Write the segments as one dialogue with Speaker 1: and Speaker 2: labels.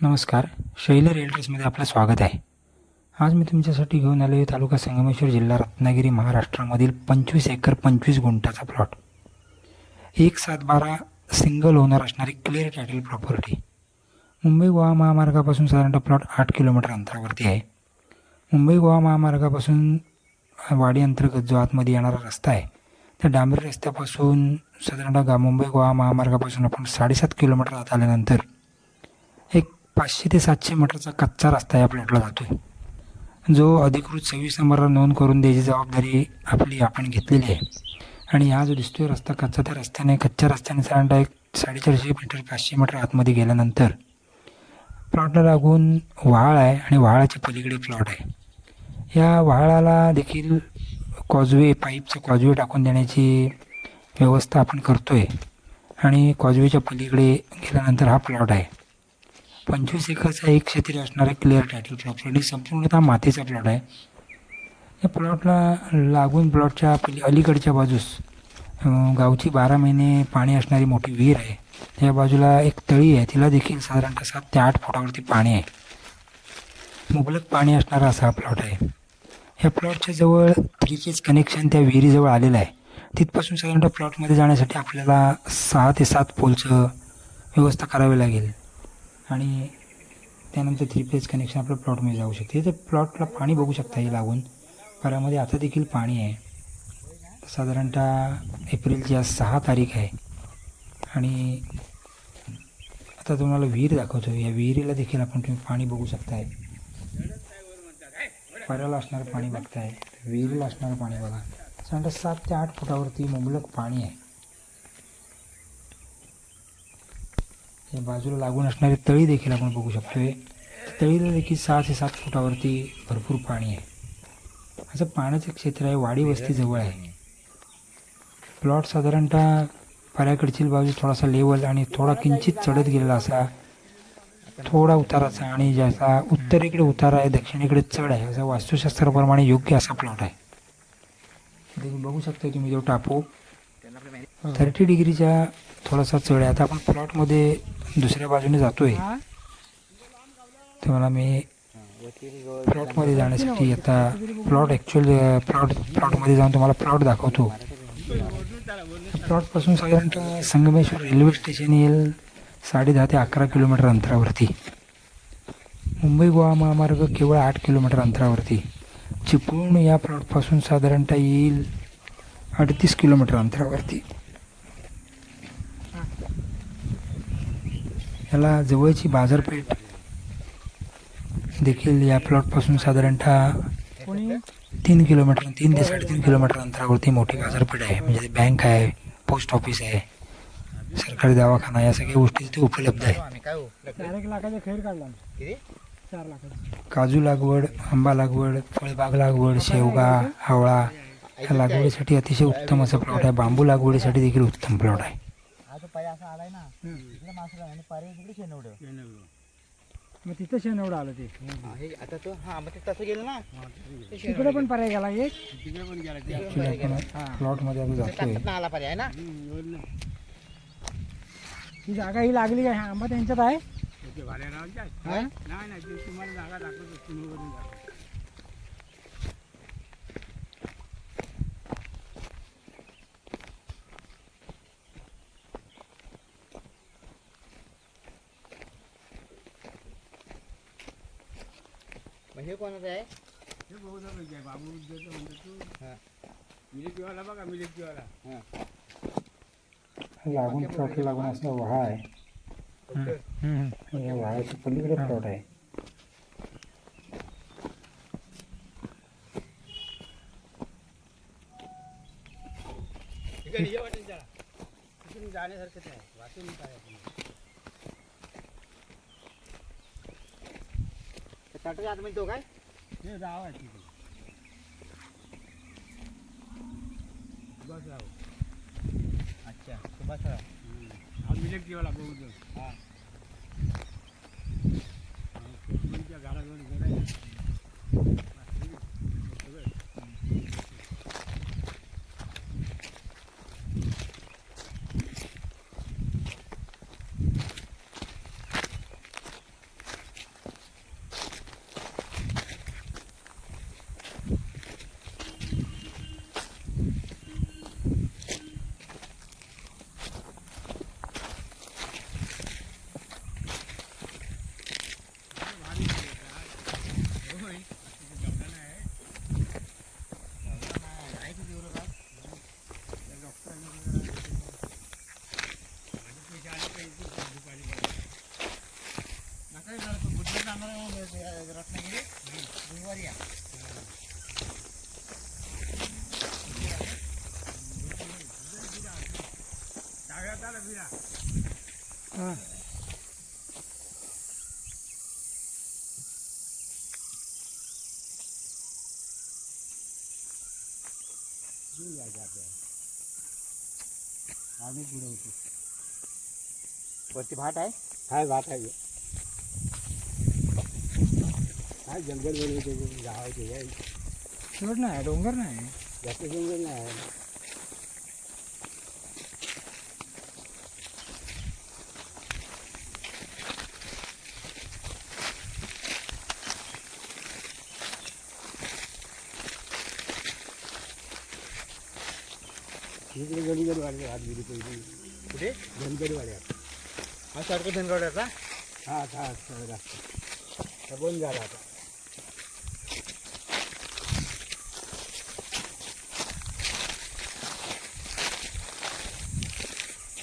Speaker 1: नमस्कार. शैली रिअल्टर्समध्ये आपलं स्वागत आहे. आज मी तुमच्यासाठी घेऊन आलो आहे तालुका संगमेश्वर, जिल्हा रत्नागिरी, महाराष्ट्रामधील 25 एकर 25 गुंठाचा प्लॉट. 1/7/12 सिंगल ओनर असणारी clear title property. Mumbai Goa महामार्गापासून साधारणतः प्लॉट 8 किलोमीटर अंतरावरती आहे. मुंबई गोवा महामार्गापासून वाडी अंतर्गत जो आतमध्ये येणारा रस्ता आहे, त्या डांबरी रस्त्यापासून साधारणतः मुंबई गोवा महामार्गापासून आपण 7.5 किलोमीटर आत आल्यानंतर एक 500 ते 700 मीटरचा कच्चा रस्ता या प्लॉटला जातो आहे, जो अधिकृत 26 नंबरला नोंद करून द्यायची जबाबदारी आपण घेतलेली आहे. आणि हा जो दिसतोय रस्ता कच्चा, त्या कच्च्या रस्त्याने साधारणतः एक 450 मीटर 500 मीटर आतमध्ये गेल्यानंतर प्लॉटला लागून व्हाळ आहे आणि व्हाळाच्या पलीकडे प्लॉट आहे. या व्हाळाला देखील पाईपचं कॉजवे टाकून देण्याची व्यवस्था आपण करतो आहे. आणि कॉजवेच्या पलीकडे गेल्यानंतर हा प्लॉट आहे. 25 एकरचा एक क्षेत्र असणारा क्लिअर टायटल प्रॉपर्टी, संपूर्णतः मातीचा प्लॉट आहे. या प्लॉटला लागून प्लॉटच्या अलीकडच्या बाजूस गावची 12 महिने पाणी असणारी मोठी विहीर आहे. त्या बाजूला एक तळी आहे, तिला देखील साधारणतः 7 ते 8 फुटावरती पाणी आहे. मुबलक पाणी असणारा असा हा प्लॉट आहे. या प्लॉटच्या जवळ 3 फेज कनेक्शन त्या विहिरीजवळ आलेलं आहे. तिथपासून साधारणतः प्लॉटमध्ये जाण्यासाठी आपल्याला 6 ते 7 पोलचं व्यवस्था करावी लागेल. आणि त्यानंतर 3 फेज कनेक्शन आपल्या प्लॉटमध्ये जाऊ शकते. तर प्लॉटला पाणी बघू शकता, हे लागून घरामध्ये आता देखील पाणी आहे. साधारणतः एप्रिलची आज 6 तारीख आहे. आणि आता तुम्हाला विहीर दाखवतो. या विहिरीला देखील तुम्ही पाणी बघू शकताय. पर्याला असणारं पाणी बघताय, विहिरीला असणारं पाणी बघा. साधारणतः 7 ते 8 फुटावरती मुबलक पाणी आहे. या बाजूला लागून असणारी तळी देखील आपण बघू शकतोय. तळीला देखील 6 ते 7 फुटावरती भरपूर पाणी आहे. असं पाण्याचं क्षेत्र आहे. वाडी वस्ती जवळ आहे. प्लॉट साधारणतः पर्याकडची बाजू थोडासा लेवल आणि थोडा किंचित चढत गेलेला असा थोडा उताराचा, आणि ज्याचा उत्तरेकडे उतार आहे, दक्षिणेकडे चढ आहे, असा वास्तुशास्त्राप्रमाणे योग्य असा प्लॉट आहे. देखील बघू शकता तुम्ही जो टापू 30 डिग्रीच्या थोडासा चढ आहे. आता आपण प्लॉटमध्ये दुसऱ्या बाजूने जातोय. तुम्हाला मी प्लॉटमध्ये जाण्यासाठी आता प्लॉटमध्ये जाऊन तुम्हाला प्लॉट दाखवतो. प्लॉटपासून साधारणतः संगमेश्वर रेल्वे स्टेशन येईल 10.5 ते 11 किलोमीटर अंतरावरती. मुंबई गोवा महामार्ग केवळ 8 किलोमीटर अंतरावरती. चिपळूण या प्लॉटपासून साधारणतः येईल 38 किलोमीटर अंतरावरती. याला जवळची बाजारपेठ देखील या प्लॉटपासून साधारणतः 3 ते 3.5 किलोमीटर अंतरावरती मोठी बाजारपेठ आहे. म्हणजे बँक आहे, पोस्ट ऑफिस आहे, सरकारी दवाखाना, या सगळ्या गोष्टी तिथे उपलब्ध आहेत. काजू लागवड, आंबा लागवड, फळबाग लागवड, शेवगा, आवळा या लागवडीसाठी अतिशय उत्तम असं प्लॉट आहे. बांबू लागवडीसाठी देखील उत्तम प्लॉट आहे.
Speaker 2: मग तिथं शेनवडं आलं ते
Speaker 3: आता तो मग ते तसं गेलं ना
Speaker 2: तिकडे पण पर्याय गेला एक
Speaker 1: प्लॉटमध्ये आता जातोय.
Speaker 3: आला पर्याय ना.
Speaker 2: ही जागा ही लागली काय? आंबा त्यांच्यात आहे.
Speaker 3: हे कोणाचं आहे?
Speaker 1: लागून प्लॉटला लागून असा व्हाळ आहे. या व्हाळाच्या पलीकडे प्लॉट आहे.
Speaker 3: जाण्यासारखंच आहे. वाचून काय टाटाच्या आतमध्ये तो काय
Speaker 2: हे गाव आहे तिथे.
Speaker 3: सुभाषराव. अच्छा, सुभाषराव.
Speaker 2: मिलेक्टिवाला बघू.
Speaker 3: हां,
Speaker 2: गाडावर घर आहे.
Speaker 3: जाणार आहे रत्नागिरी गुरुवारी या.
Speaker 2: डाव्यात आला बिरा.
Speaker 1: हां
Speaker 2: घेऊन जायचं आपल्याला. आम्ही पुढे होतो.
Speaker 3: वरती भाट आहे.
Speaker 2: काय भात आहे काय जंगल वगैरे जावायचे काय
Speaker 1: शेवट नाही डोंगर नाही
Speaker 2: जास्त जंगल नाही आहे. इकडे गडीगड वाढले हात गेली पहिली
Speaker 3: कुठे
Speaker 2: धनगड वाड्या
Speaker 3: हा सडको धनगडाचा.
Speaker 2: हा हा सगळा बंद झाला आता.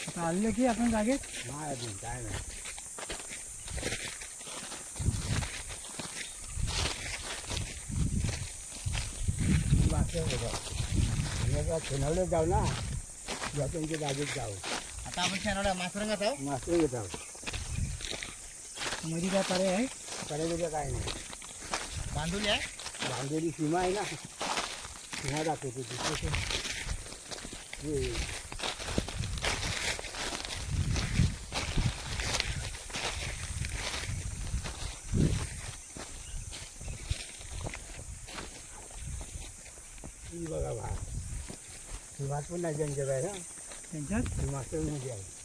Speaker 1: आता आलं की आपण जागेत
Speaker 2: नाही अजून काय नाही. खेळवलं जाऊ ना त्यांच्या जागेत जाऊ.
Speaker 3: आता आपण शेणाला मासरंगात आहोत.
Speaker 2: मास्तर घेत आहोत.
Speaker 1: मध्ये काय पर्याय आहे
Speaker 2: करायचं काय नाही.
Speaker 3: बांधुली आहे.
Speaker 2: बांधलेली सीमा आहे ना सीमा दाखवतो तिथे बघा भात ही भात पण नाही ज्यांच्यात आहे ना
Speaker 1: त्यांच्यात
Speaker 2: मास्टरमध्ये आहे.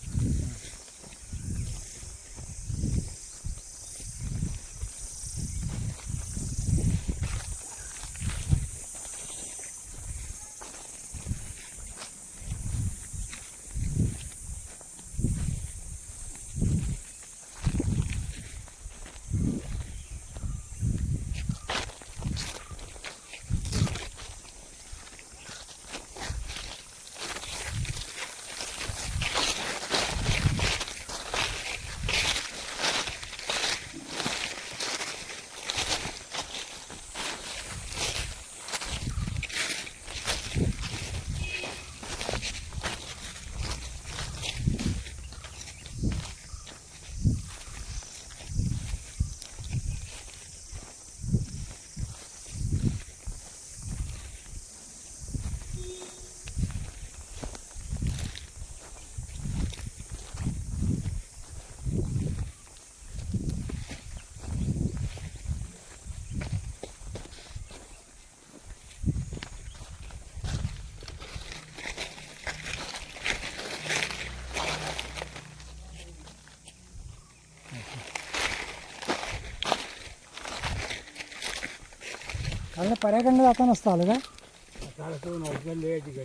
Speaker 1: आपल्या पर्याकडनं जाता नसतं आलं का
Speaker 2: आता तो नौकल आहे तिकडे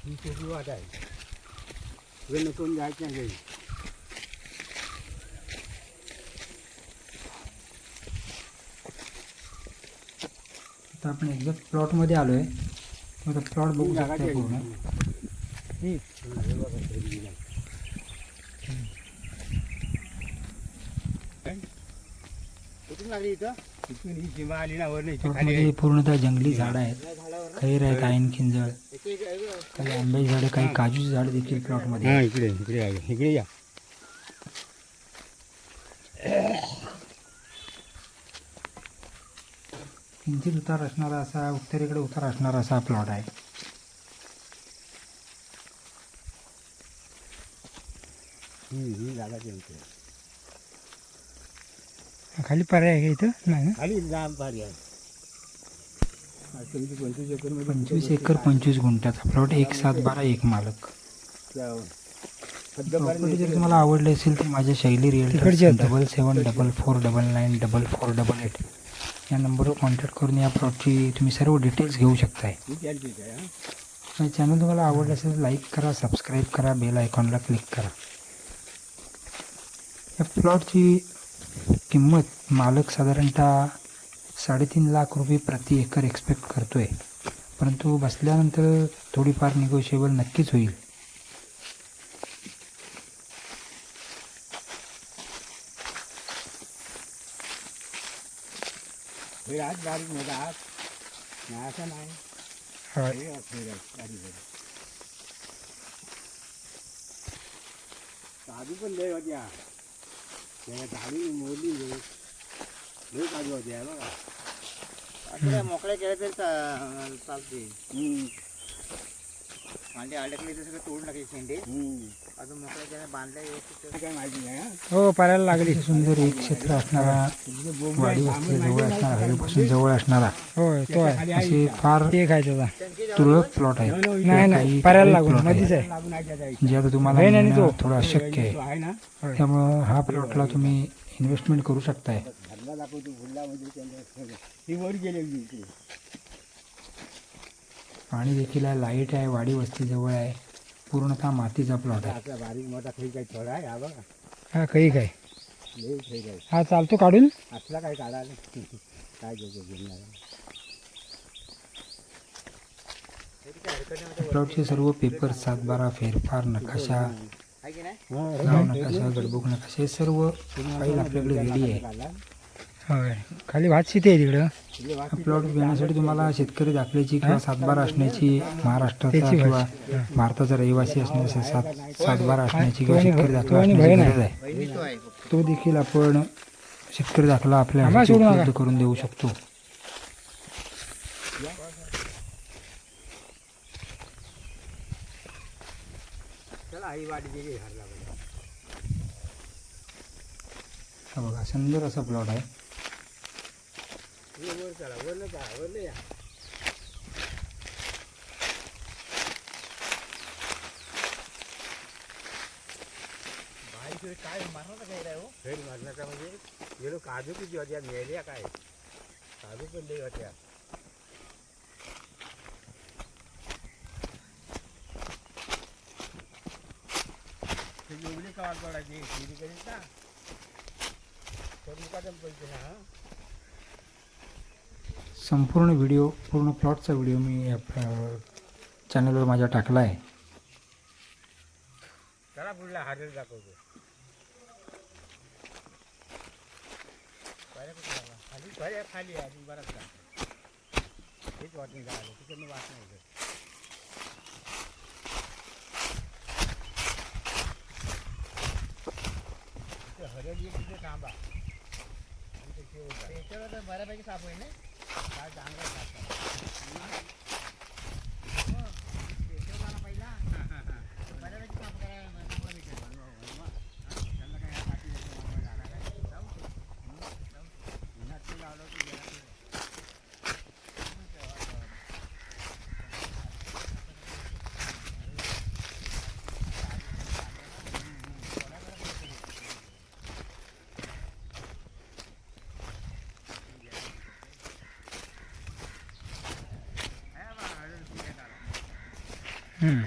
Speaker 2: ही छोटी वाट आहे. तिकडे कोण जायचं नाही घरी.
Speaker 1: आता आपण एक्झॅक्ट प्लॉटमध्ये आलो आहे आता प्लॉट बघू शकता पूर्ण
Speaker 2: हे बघा ट्रेन गेला.
Speaker 3: कुठून लागली इथं.
Speaker 2: तिथून ही सीमा आली ना वर नाही खाली
Speaker 1: प्लॉटमध्ये
Speaker 2: आहे.
Speaker 1: पूर्णतः जंगली झाडं आहेत
Speaker 3: झाडावर
Speaker 1: खैर आहेत ऐन खिंजळ
Speaker 3: इथे एक आहे गं.
Speaker 1: काही आंब्याची झाडं काही काजूची झाडं देखील प्लॉटमध्ये
Speaker 2: हा
Speaker 1: आहेत.
Speaker 2: इकडे इकडे आहे. इकडे या.
Speaker 1: किंचित उतार असणारा असा उत्तरेकडे उतार असणारा असा प्लॉट आहे.
Speaker 2: ही जागा त्यांची आहे.
Speaker 1: खाली पर्याय आहे का इथं नाही ना
Speaker 2: खाली जाम भारी आहे. आता तुमची 25 एकर मध्ये
Speaker 1: 25 एकर 25 गुंठ्याचा प्लॉट 1712 एक मालक. प्रॉपर्टी जर तुम्हाला आवडली असेल तर माझ्या शैली रिअल 7744994488 या नंबरवर कॉन्टॅक्ट करून या प्लॉटची तुम्ही सर्व डिटेल्स घेऊ शकताय. चॅनल तुम्हाला आवडलं असेल तर लाईक करा सबस्क्राईब करा बेल आयकॉनला क्लिक करा. या प्लॉटची किंमत मालक साधारणतः 3.5 लाख रुपये प्रति एकर एक्सपेक्ट करतोय परंतु बसल्यानंतर थोडीफार निगोशिएबल नक्कीच होईल.
Speaker 2: हे आज बारीक मोठा आज नाही असं नाही
Speaker 1: होय
Speaker 2: हे फेर आहे बारीक काजू पण लय होत्या त्या गाडी मोडली लय काजू होत्या बघा
Speaker 3: आता मोकळ्या केल्या तरी चालते मांडे अडकले तर सगळं तोडून टाकले शेंडे अजून मोकळ्या केल्या बांधल्या व्यवस्थित
Speaker 2: काय माहिती नाही हा.
Speaker 1: हो पारायला लागली सुंदर एक क्षेत्र असणारा वाडी वस्ती जवळ असणारा हायवेपासून जवळ असणारा
Speaker 4: होय तो आहे
Speaker 2: खाली
Speaker 1: असे फार
Speaker 4: ते खायचं आता.
Speaker 1: तुरळक प्लॉट आहेत
Speaker 4: नाही नाही पारायला लागून
Speaker 1: plot आहे.
Speaker 4: मध्येच आहे
Speaker 2: लागून आहे त्याचा
Speaker 1: जे आता तुम्हाला
Speaker 4: नाही, नाही,
Speaker 1: मिळणं
Speaker 4: तो.
Speaker 1: थोडं अशक्य आहे
Speaker 2: तो आहे ना
Speaker 1: त्यामुळं हा प्लॉटला तुम्ही इन्व्हेस्टमेंट करू शकताय
Speaker 2: घरला दाखवतो भुलला म्हणजे त्यांना ही वर गेलेली इथे
Speaker 1: पाणी देखील आहे लाईट आहे वाडी वस्ती जवळ आहे पूर्णतः मातीचा प्लॉट आहे
Speaker 2: आता बारीक मोठा काही काही थोडा आहे हा बघा
Speaker 4: हा काही काय
Speaker 2: लय काही आहे
Speaker 4: हा चालतो काढून
Speaker 2: असला काय काढायला काय घेतो घेणार
Speaker 1: प्लॉटचे सर्व पेपर 7/12 फेरफार नकाशा
Speaker 3: आहे की नाही
Speaker 1: गाव नकाशा गडबुक नकाशा हे सर्व फाईल आपल्याकडे रेडी आहे
Speaker 4: होय खाली भात शेती आहे तिकडं
Speaker 1: हा प्लॉट घेण्यासाठी तुम्हाला शेतकरी दाखल्याची किंवा 7/12 असण्याची महाराष्ट्राचा
Speaker 4: त्याची
Speaker 1: किंवा भारताचा रहिवासी असण्याची 7/12 असण्याची किंवा
Speaker 4: तो आणि
Speaker 1: शेतकरी दाखला
Speaker 4: तो आणि
Speaker 1: असण्याची
Speaker 4: बहीण आहे.
Speaker 1: गरज आहे
Speaker 3: बहिणी तो आहे फक्त
Speaker 1: तो देखील आपण शेतकरी दाखला आपल्या
Speaker 4: आम्हाला
Speaker 1: हाती
Speaker 4: सोडू
Speaker 1: उपलब्ध
Speaker 4: नका.
Speaker 1: करून देऊ शकतो
Speaker 2: चला आई वाटी गेली घरला
Speaker 1: हा बघा सुंदर असा प्लॉट आहे
Speaker 2: वर चला वरलं का वरलं या
Speaker 3: बाहेर काय मारणार काय रे हो
Speaker 2: फेर मारण्याचा म्हणजे गेलो काजू किती होत्या मेल्या काय काजू पण लय होत्या ते एवढी का वाट पडायची शेती करीत ना तर मुकादम पैसे ना हा
Speaker 1: संपूर्ण व्हिडिओ पूर्ण प्लॉटचा व्हिडिओ मी चॅनलवर माझ्या टाकला आहे
Speaker 2: चला पुढला हार्डर दाखवतो खाली खाली आहे बराच का हेच वाटून झालं तिकडनं वाट नाही होत. तिथे हरड एक तिथे थांबा आणि ते ठेवून जा.
Speaker 3: त्याच्यावर तर बऱ्यापैकी साफ होईल ना
Speaker 2: काय चांगलं टाकता.
Speaker 3: पहिला बऱ्यापैकी साफ करायला चांगला भेटेल
Speaker 2: त्यांना काय ह्या पाठी येतो म्हणून झाला काय? उन्हात ते लावलं की जरा ते-
Speaker 4: हम्म.